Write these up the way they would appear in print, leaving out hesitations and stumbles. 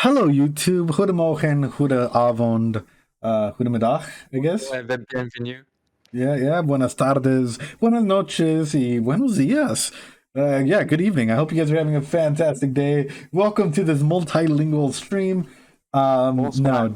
Hallo YouTube, goedemorgen, goedenavond, goedemiddag, I guess. Bienvenue. Yeah, buenas tardes, buenas noches, y buenos días. Yeah, good evening. I hope you guys are having a fantastic day. Welcome to this multilingual stream. Bonsoir.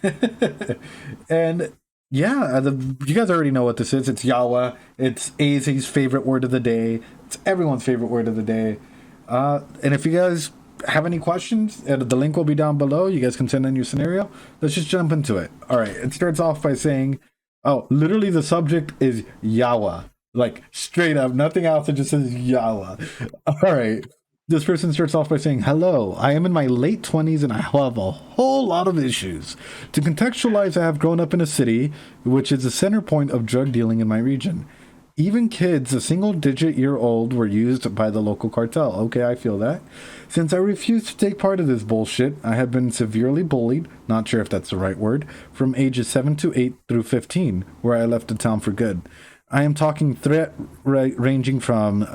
No, and yeah, you guys already know what this is. It's YAWA. It's AZ's favorite word of the day. It's everyone's favorite word of the day. And if you guys have any questions, the link will be down below. You guys can send in your scenario. Let's just jump into it. All right. It starts off by saying, oh, literally the subject is YAWA. Like straight up, nothing else. It just says YAWA. All right. This person starts off by saying, hello, I am in my late 20s and I have a whole lot of issues. To contextualize, I have grown up in a city which is the center point of drug dealing in my region. Even kids a single digit year old were used by the local cartel. Okay, I feel that. Since I refuse to take part of this bullshit, I have been severely bullied, not sure if that's the right word, from ages 7 to 8 through 15, where I left the town for good. I am talking threat ranging from,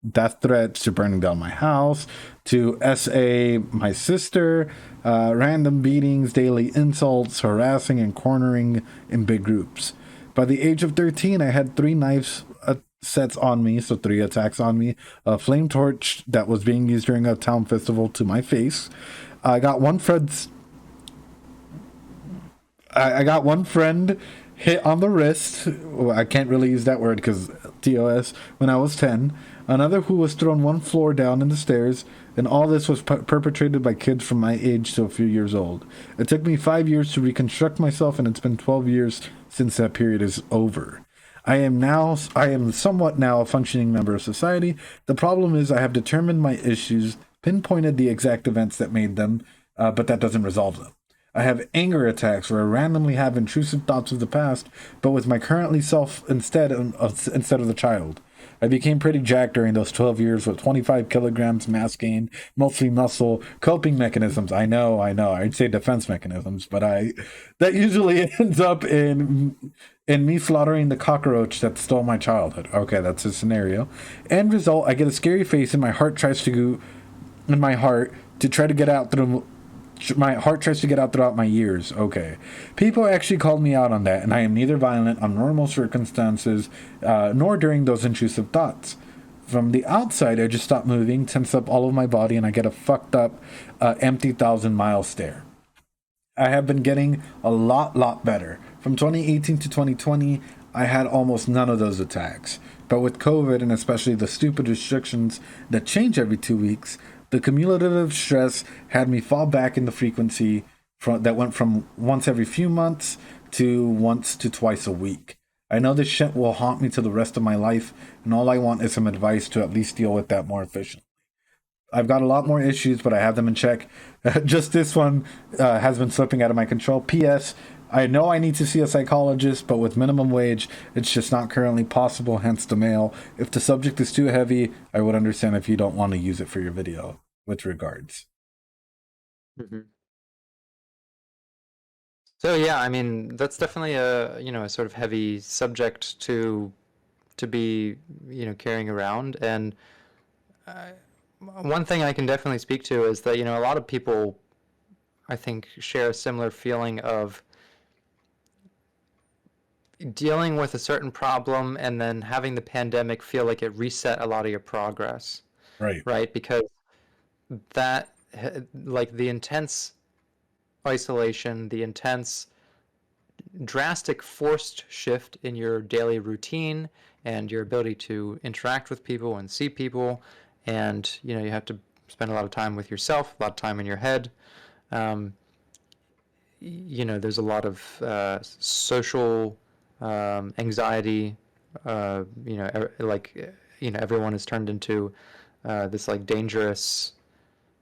death threats to burning down my house, to SA my sister, random beatings, daily insults, harassing and cornering in big groups. By the age of 13, I had three knives sets on me, so three attacks on me, a flame torch that was being used during a town festival to my face. I got one friend's I got one friend hit on the wrist. Well, I can't really use that word because TOS when I was 10. Another who was thrown one floor down in the stairs, and all this was perpetrated by kids from my age to a few years old. It took me 5 years to reconstruct myself, and it's been 12 years since that period is over. I am somewhat now a functioning member of society. The problem is I have determined my issues, pinpointed the exact events that made them, but that doesn't resolve them. I have anger attacks where I randomly have intrusive thoughts of the past, but with my currently self instead of the child. I became pretty jacked during those 12 years with 25 kilograms mass gain, mostly muscle, coping mechanisms. I know. I'd say defense mechanisms, but that usually ends up in me slaughtering the cockroach that stole my childhood. Okay, that's a scenario. End result, I get a scary face and my heart tries to go in my heart to try to get out through my heart tries to get out throughout my years. Okay. People actually called me out on that, and I am neither violent on normal circumstances nor during those intrusive thoughts. From the outside, I just stop moving, tense up all of my body, and I get a fucked up, empty 1,000 mile stare. I have been getting a lot better. From 2018 to 2020, I had almost none of those attacks. But with COVID and especially the stupid restrictions that change every 2 weeks, the cumulative stress had me fall back in the frequency that went from once every few months to once to twice a week. I know this shit will haunt me to the rest of my life, and all I want is some advice to at least deal with that more efficiently. I've got a lot more issues, but I have them in check. Just this one has been slipping out of my control. P.S. I know I need to see a psychologist, but with minimum wage, it's just not currently possible, hence the mail. If the subject is too heavy, I would understand if you don't want to use it for your video. With regards. Mhm. So yeah, I mean that's definitely a sort of heavy subject to be carrying around. And uh, one thing I can definitely speak to is that a lot of people I think share a similar feeling of dealing with a certain problem and then having the pandemic feel like it reset a lot of your progress, Right. right? Because that like the intense isolation, the intense drastic forced shift in your daily routine and your ability to interact with people and see people, and you have to spend a lot of time with yourself, a lot of time in your head. um, there's a lot of social anxiety. Everyone is turned into this like dangerous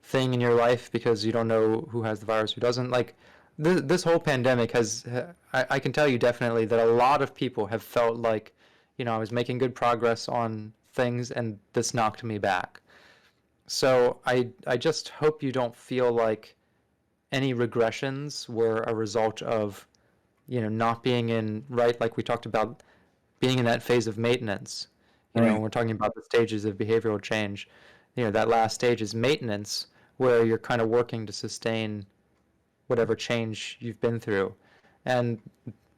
thing in your life because you don't know who has the virus, who doesn't. Like this whole pandemic has, I can tell you definitely that a lot of people have felt like, I was making good progress on things and this knocked me back. So I just hope you don't feel like any regressions were a result of, not being in, right, like we talked about, being in that phase of maintenance. Right. We're talking about the stages of behavioral change. That last stage is maintenance, where you're kind of working to sustain whatever change you've been through. And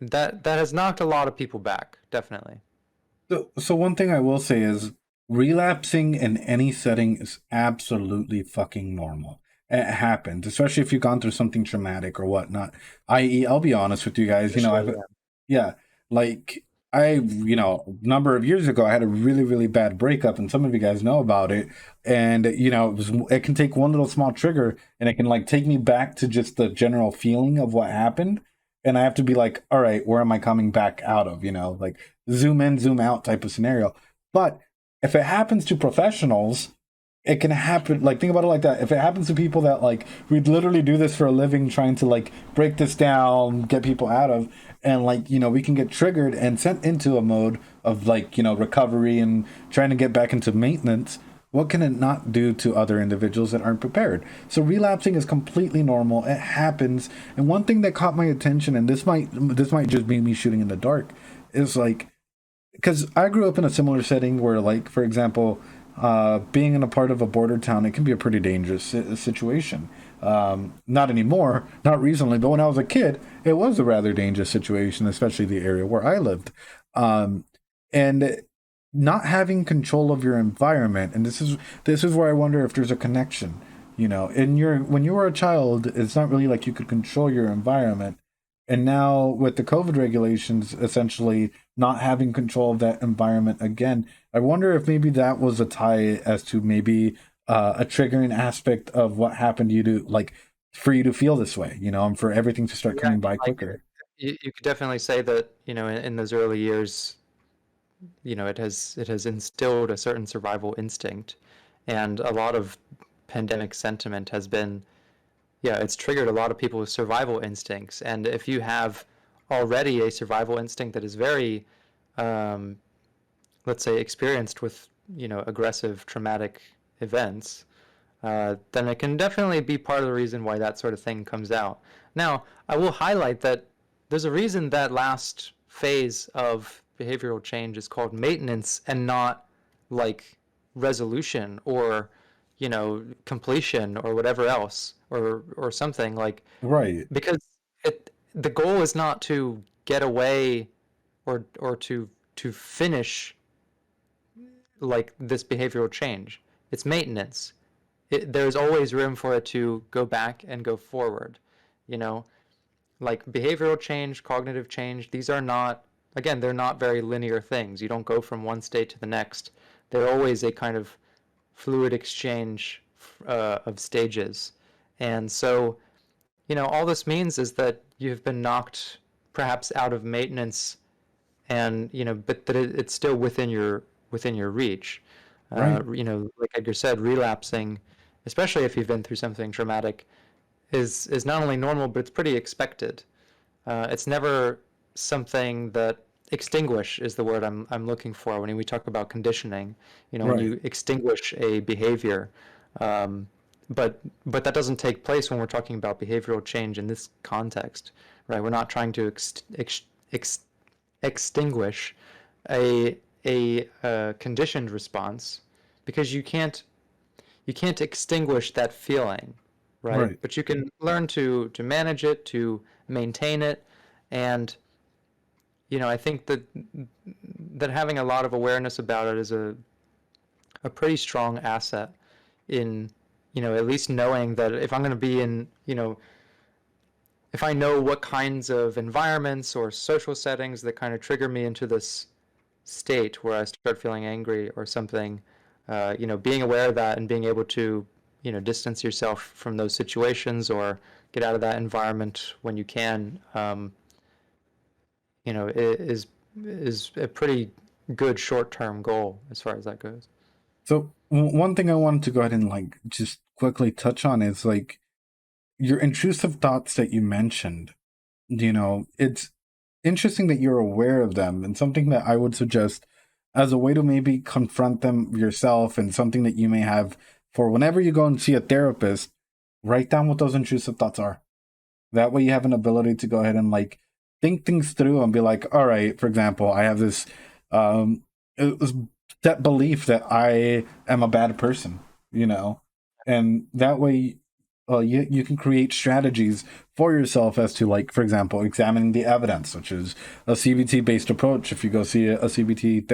that has knocked a lot of people back, definitely. So one thing I will say is relapsing in any setting is absolutely fucking normal. It happens, especially if you've gone through something traumatic or whatnot. I.e., I'll be honest with you guys, For sure, I've yeah. yeah, like a number of years ago I had a really, really bad breakup and some of you guys know about it. And it can take one little small trigger and it can like take me back to just the general feeling of what happened. And I have to be like, all right, where am I coming back out of? Like zoom in, zoom out type of scenario. But if it happens to professionals, it can happen. Like, think about it like that. If it happens to people that like we'd literally do this for a living, trying to like break this down, get people out of, and like we can get triggered and sent into a mode of like recovery and trying to get back into maintenance. What can it not do to other individuals that aren't prepared? So relapsing is completely normal. It happens. And one thing that caught my attention, and this might just be me shooting in the dark, is like because I grew up in a similar setting where, like, for example, being in a part of a border town, it can be a pretty dangerous situation. Not anymore, not recently, but when I was a kid, it was a rather dangerous situation, especially the area where I lived. And not having control of your environment, and this is where I wonder if there's a connection. When you were a child, it's not really like you could control your environment, and now with the COVID regulations, essentially not having control of that environment again, I wonder if maybe that was a tie as to maybe a triggering aspect of what happened to you to like for you to feel this way, and for everything to start Yeah, I coming mean, by like quicker. you could definitely say that, in those early years, it has instilled a certain survival instinct, and a lot of pandemic sentiment has been, yeah, it's triggered a lot of people's survival instincts. And if you have already a survival instinct that is very, um, let's say, experienced with, aggressive traumatic events, then it can definitely be part of the reason why that sort of thing comes out. Now, I will highlight that there's a reason that last phase of behavioral change is called maintenance and not like resolution or, completion or whatever else or something like, Right, because the goal is not to get away or to finish like this behavioral change. It's maintenance. There's always room for it to go back and go forward. You know, like behavioral change, cognitive change, these are not, again, they're not very linear things. You don't go from one state to the next. They're always a kind of fluid exchange of stages. And so, all this means is that you've been knocked perhaps out of maintenance and but that it's still within your reach. right, Like Edgar said, relapsing, especially if you've been through something traumatic, is not only normal but it's pretty expected. It's never something that extinguish is the word I'm looking for when we talk about conditioning. When right. you extinguish a behavior, um, but that doesn't take place when we're talking about behavioral change in this context, right? We're not trying to ex, extinguish a conditioned response because you can't extinguish that feeling, right? Right. But you can learn to manage it, to maintain it, and I think that having a lot of awareness about it is a pretty strong asset in at least knowing that if I'm going to be in if I know what kinds of environments or social settings that kind of trigger me into this state where I start feeling angry or something, being aware of that and being able to, distance yourself from those situations or get out of that environment when you can, is a pretty good short-term goal as far as that goes. So one thing I wanted to go ahead and like just quickly touch on is like your intrusive thoughts that you mentioned. It's interesting that you're aware of them, and something that I would suggest as a way to maybe confront them yourself, and something that you may have for whenever you go and see a therapist, write down what those intrusive thoughts are. That way you have an ability to go ahead and like think things through and be like, all right, for example, I have this um it was that belief that I am a bad person, you know. and that way you can create strategies for yourself as to, like, for example, examining the evidence, which is a CBT based approach if you go see a CBT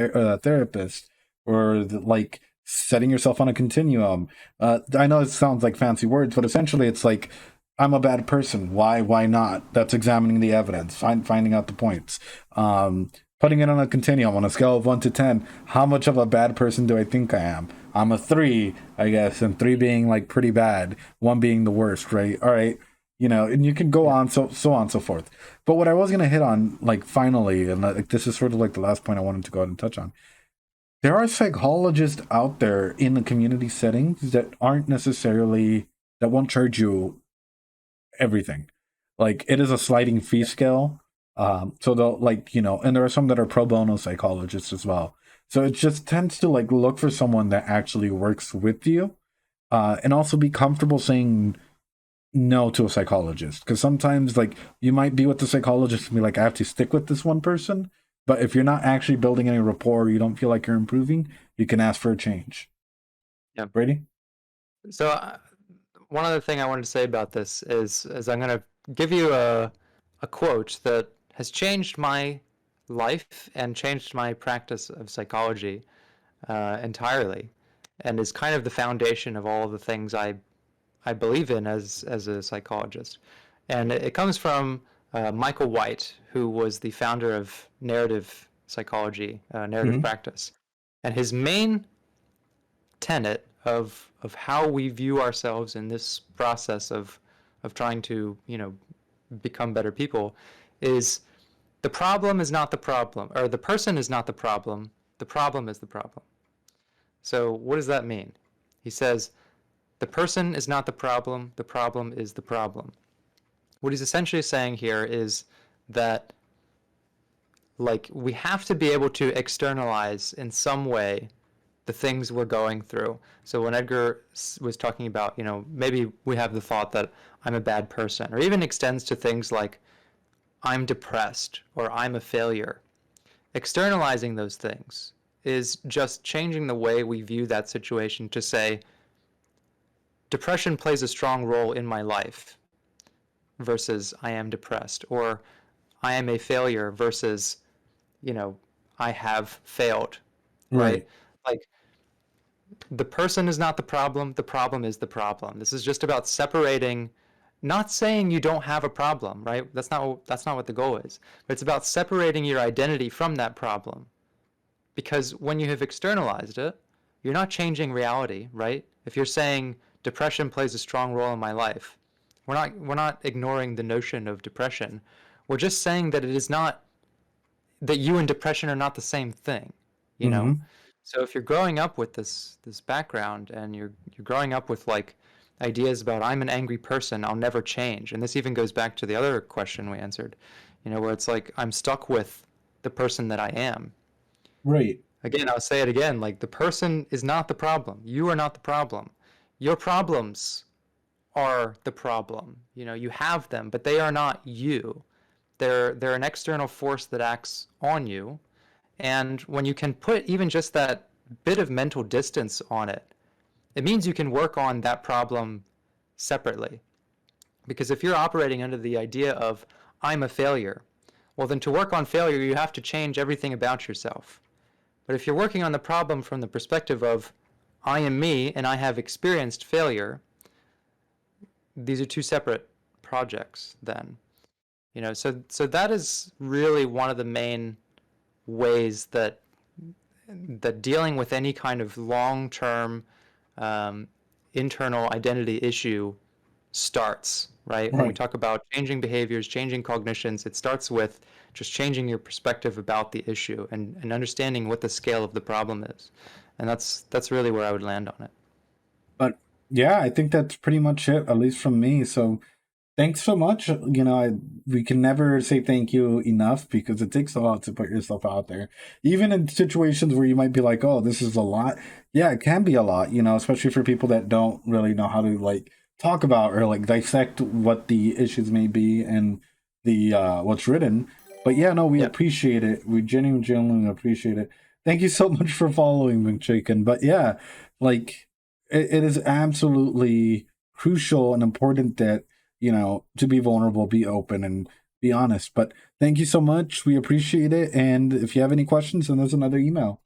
therapist, or like setting yourself on a continuum. I know it sounds like fancy words, but essentially it's like, I'm a bad person, why not? That's examining the evidence, finding out the points. Putting it on a continuum on a scale of 1 to 10, how much of a bad person do I think I am? I'm a 3, I guess, and 3 being like pretty bad, 1 being the worst, right? All right, and you can go Yeah. on, so on and so forth. But what I was gonna hit on, like, finally, and like this is sort of like the last point I wanted to go ahead and touch on. There are psychologists out there in the community settings that aren't necessarily, that won't charge you everything. Like, it is a sliding fee scale. So they'll, like, and there are some that are pro bono psychologists as well. So it just tends to, like, look for someone that actually works with you, and also be comfortable saying no to a psychologist. Because sometimes, like, you might be with the psychologist and be like, I have to stick with this one person. But if you're not actually building any rapport, you don't feel like you're improving, you can ask for a change. Yeah. Brady? So one other thing I wanted to say about this is I'm going to give you a quote that has changed my life and changed my practice of psychology entirely, and is kind of the foundation of all of the things I believe in as a psychologist. And it comes from Michael White, who was the founder of narrative psychology, narrative Mm-hmm. practice. And his main tenet of how we view ourselves in this process of trying to, become better people is the problem is not the problem, or the person is not the problem is the problem. So what does that mean? He says, the person is not the problem is the problem. What he's essentially saying here is that, like, we have to be able to externalize in some way the things we're going through. So when Edgar was talking about, maybe we have the thought that I'm a bad person, or even extends to things like I'm depressed or I'm a failure. Externalizing those things is just changing the way we view that situation to say, depression plays a strong role in my life versus I am depressed, or I am a failure versus, I have failed, Right. right? Like, the person is not the problem is the problem. This is just about separating, not saying you don't have a problem, right? That's not what the goal is. But it's about separating your identity from that problem. Because when you have externalized it, you're not changing reality, right? If you're saying depression plays a strong role in my life, we're not ignoring the notion of depression. We're just saying that it is not, that you and depression are not the same thing, you know? Mm-hmm. So if you're growing up with this background, and you're growing up with, like, ideas about, I'm an angry person, I'll never change. And this even goes back to the other question we answered, where it's like, I'm stuck with the person that I am. Right. Again, I'll say it again, like, the person is not the problem. You are not the problem. Your problems are the problem. You have them, but they are not you. They're an external force that acts on you. And when you can put even just that bit of mental distance on it, it means you can work on that problem separately. Because if you're operating under the idea of, I'm a failure, well, then to work on failure, you have to change everything about yourself. But if you're working on the problem from the perspective of, I am me and I have experienced failure, these are two separate projects then. So that is really one of the main ways that dealing with any kind of long-term um, internal identity issue starts, right? When we Right. talk about changing behaviors, changing cognitions, it starts with just changing your perspective about the issue, and understanding what the scale of the problem is. And that's really where I would land on it. But yeah, I think that's pretty much it, at least from me. So thanks so much. We can never say thank you enough, because it takes a lot to put yourself out there. Even in situations where you might be like, oh, this is a lot. Yeah, it can be a lot, especially for people that don't really know how to, like, talk about or, like, dissect what the issues may be and the what's written. But yeah, no, we Yeah. appreciate it. We genuinely appreciate it. Thank you so much for following, McChicken. But yeah, like, it is absolutely crucial and important that, to be vulnerable, be open, and be honest. But thank you so much. We appreciate it. And if you have any questions, send us another email.